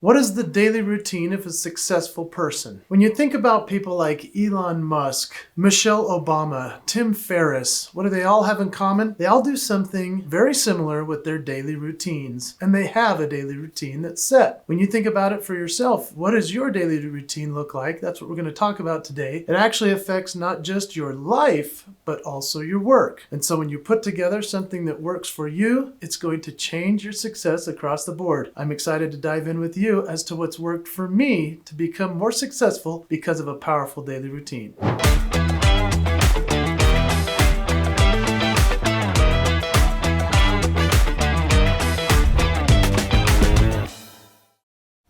What is the daily routine of a successful person? When you think about people like Elon Musk, Michelle Obama, Tim Ferriss, what do they all have in common? They all do something very similar with their daily routines, and they have a daily routine that's set. When you think about it for yourself, what does your daily routine look like? That's what we're going to talk about today. It actually affects not just your life, but also your work. And so when you put together something that works for you, it's going to change your success across the board. I'm excited to dive in with you as to what's worked for me to become more successful because of a powerful daily routine.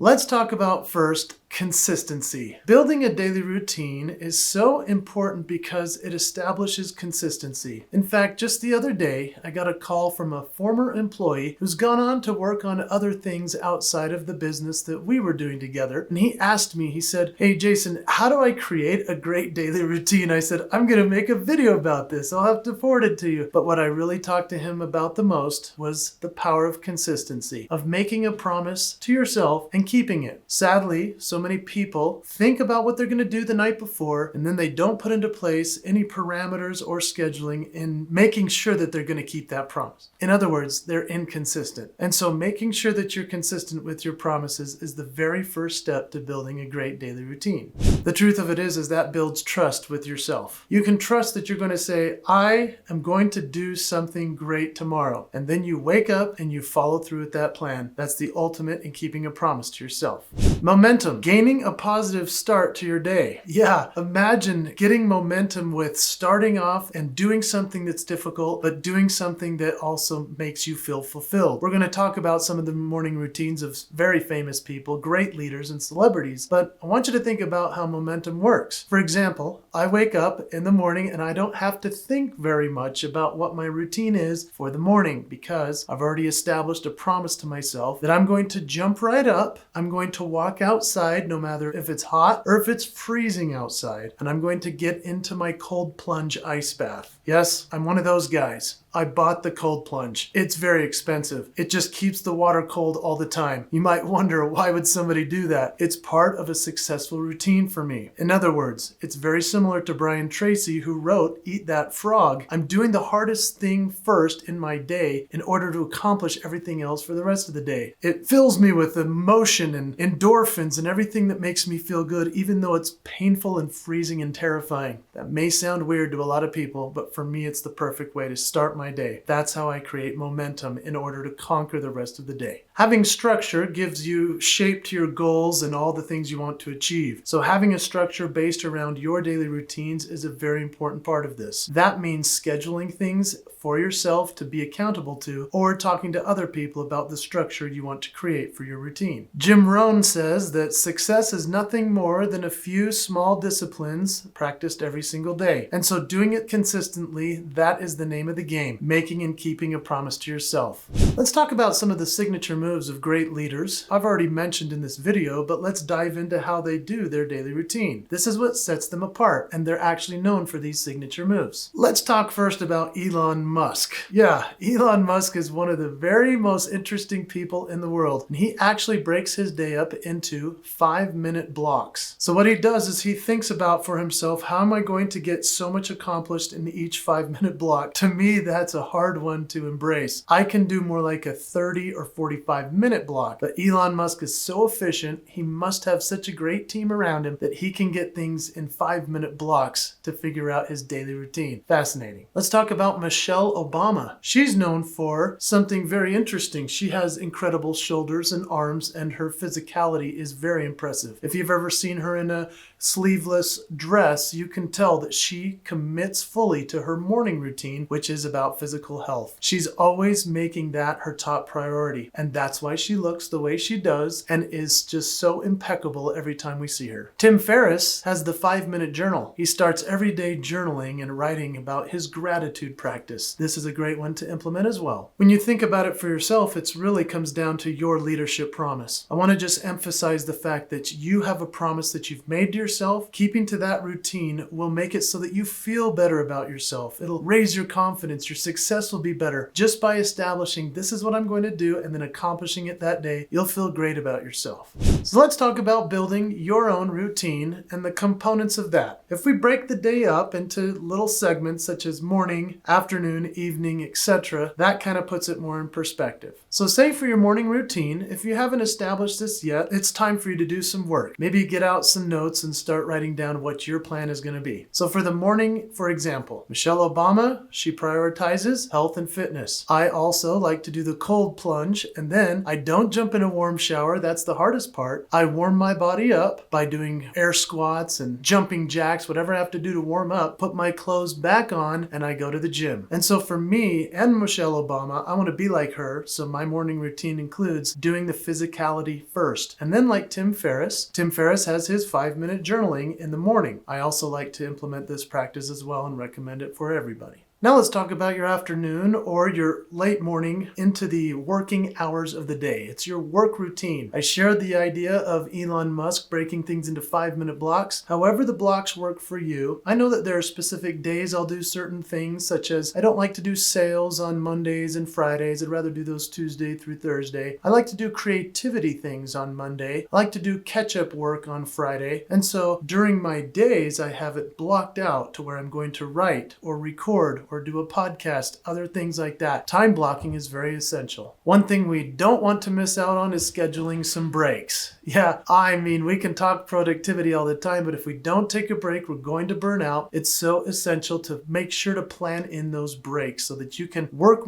Let's talk about first consistency. Building a daily routine is so important because it establishes consistency. In fact, just the other day, I got a call from a former employee who's gone on to work on other things outside of the business that we were doing together. And he asked me, he said, "Hey Jason, how do I create a great daily routine?" I said, "I'm going to make a video about this. I'll have to forward it to you." But what I really talked to him about the most was the power of consistency, of making a promise to yourself and keeping it. Sadly, so many people think about what they're going to do the night before, and then they don't put into place any parameters or scheduling in making sure that they're going to keep that promise. In other words, they're inconsistent. And so making sure that you're consistent with your promises is the very first step to building a great daily routine. The truth of it is that builds trust with yourself. You can trust that you're going to say, "I am going to do something great tomorrow." And then you wake up and you follow through with that plan. That's the ultimate in keeping a promise to yourself. Momentum. Gaining a positive start to your day. Yeah, imagine getting momentum with starting off and doing something that's difficult, but doing something that also makes you feel fulfilled. We're going to talk about some of the morning routines of very famous people, great leaders and celebrities, but I want you to think about how momentum works. For example, I wake up in the morning and I don't have to think very much about what my routine is for the morning because I've already established a promise to myself that I'm going to jump right up, I'm going to walk outside no matter if it's hot or if it's freezing outside, and I'm going to get into my cold plunge ice bath. Yes, I'm one of those guys. I bought the cold plunge. It's very expensive. It just keeps the water cold all the time. You might wonder, why would somebody do that? It's part of a successful routine for me. In other words, it's very similar to Brian Tracy, who wrote Eat That Frog. I'm doing the hardest thing first in my day in order to accomplish everything else for the rest of the day. It fills me with emotion and endorphins and everything that makes me feel good, even though it's painful and freezing and terrifying. That may sound weird to a lot of people, but for me, it's the perfect way to start my day. That's how I create momentum in order to conquer the rest of the day. Having structure gives you shape to your goals and all the things you want to achieve. So having a structure based around your daily routines is a very important part of this. That means scheduling things for yourself to be accountable to, or talking to other people about the structure you want to create for your routine. Jim Rohn says that success is nothing more than a few small disciplines practiced every single day. And so doing it consistently, that is the name of the game, making and keeping a promise to yourself. Let's talk about some of the signature moves of great leaders. I've already mentioned in this video, but let's dive into how they do their daily routine. This is what sets them apart, and they're actually known for these signature moves. Let's talk first about Elon Musk. Yeah, Elon Musk is one of the very most interesting people in the world, and he actually breaks his day up into 5-minute blocks. So what he does is he thinks about for himself, how am I going to get so much accomplished in each 5-minute block? To me, that's a hard one to embrace. I can do more like a 30 or 45-minute block, but Elon Musk is so efficient, he must have such a great team around him that he can get things in 5-minute blocks to figure out his daily routine. Fascinating. Let's talk about Michelle Obama. She's known for something very interesting. She has incredible shoulders and arms, and her physicality is very impressive. If you've ever seen her in a sleeveless dress, you can tell that she commits fully to her morning routine, which is about physical health. She's always making that her top priority, and that's why she looks the way she does and is just so impeccable every time we see her. Tim Ferriss has the 5-minute journal. He starts every day journaling and writing about his gratitude practice. This is a great one to implement as well. When you think about it for yourself, it really comes down to your leadership promise. I want to just emphasize the fact that you have a promise that you've made to yourself. Keeping to that routine will make it so that you feel better about yourself. yourself. It'll raise your confidence. Your success will be better just by establishing this is what I'm going to do and then accomplishing it that day. You'll feel great about yourself. So let's talk about building your own routine and the components of that. If we break the day up into little segments such as morning, afternoon, evening, etc., that kind of puts it more in perspective. So say for your morning routine, if you haven't established this yet, it's time for you to do some work. Maybe get out some notes and start writing down what your plan is going to be. So for the morning, for example, Michelle Obama, she prioritizes health and fitness. I also like to do the cold plunge, and then I don't jump in a warm shower. That's the hardest part. I warm my body up by doing air squats and jumping jacks, whatever I have to do to warm up, put my clothes back on, and I go to the gym. And so for me and Michelle Obama, I want to be like her. So my morning routine includes doing the physicality first. And then like Tim Ferriss has his 5-minute journaling in the morning. I also like to implement this practice as well and recommend it for everybody. Now let's talk about your afternoon or your late morning into the working hours of the day. It's your work routine. I shared the idea of Elon Musk breaking things into 5-minute blocks. However the blocks work for you. I know that there are specific days I'll do certain things, such as I don't like to do sales on Mondays and Fridays. I'd rather do those Tuesday through Thursday. I like to do creativity things on Monday. I like to do catch-up work on Friday. And so during my days, I have it blocked out to where I'm going to write or record or do a podcast, other things like that. Time blocking is very essential. One thing we don't want to miss out on is scheduling some breaks. Yeah, I mean, we can talk productivity all the time, but if we don't take a break, we're going to burn out. It's so essential to make sure to plan in those breaks so that you can work,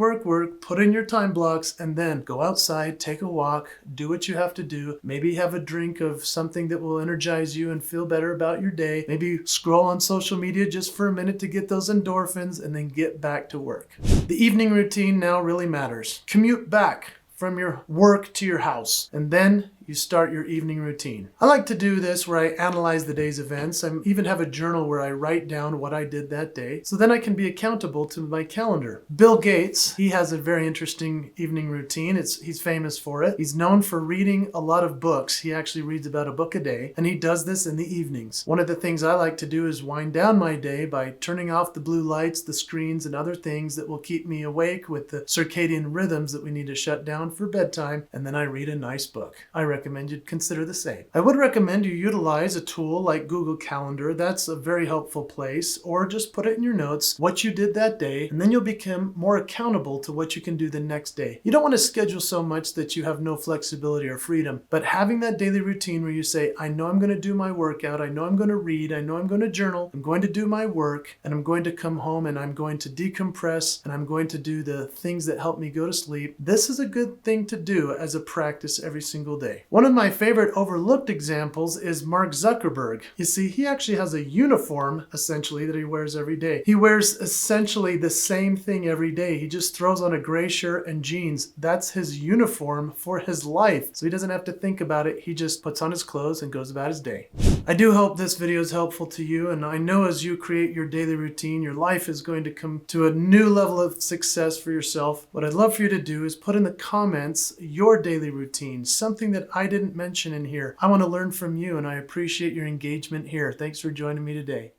put in your time blocks, and then go outside, take a walk, do what you have to do. Maybe have a drink of something that will energize you and feel better about your day. Maybe scroll on social media just for a minute to get those endorphins and then get back to work. The evening routine now really matters. Commute back from your work to your house, and then you start your evening routine. I like to do this where I analyze the day's events. I even have a journal where I write down what I did that day, so then I can be accountable to my calendar. Bill Gates, he has a very interesting evening routine. He's famous for it. He's known for reading a lot of books. He actually reads about a book a day, and he does this in the evenings. One of the things I like to do is wind down my day by turning off the blue lights, the screens, and other things that will keep me awake with the circadian rhythms that we need to shut down for bedtime, and then I read a nice book. I recommend you'd consider the same. I would recommend you utilize a tool like Google Calendar. That's a very helpful place. Or just put it in your notes what you did that day, and then you'll become more accountable to what you can do the next day. You don't want to schedule so much that you have no flexibility or freedom, but having that daily routine where you say, I know I'm going to do my workout, I know I'm going to read, I know I'm going to journal, I'm going to do my work, and I'm going to come home and I'm going to decompress, and I'm going to do the things that help me go to sleep. This is a good thing to do as a practice every single day. One of my favorite overlooked examples is Mark Zuckerberg. You see, he actually has a uniform, essentially, that he wears every day. He wears essentially the same thing every day. He just throws on a gray shirt and jeans. That's his uniform for his life. So he doesn't have to think about it. He just puts on his clothes and goes about his day. I do hope this video is helpful to you, and I know as you create your daily routine, your life is going to come to a new level of success for yourself. What I'd love for you to do is put in the comments your daily routine, something that I didn't mention in here. I want to learn from you, and I appreciate your engagement here. Thanks for joining me today.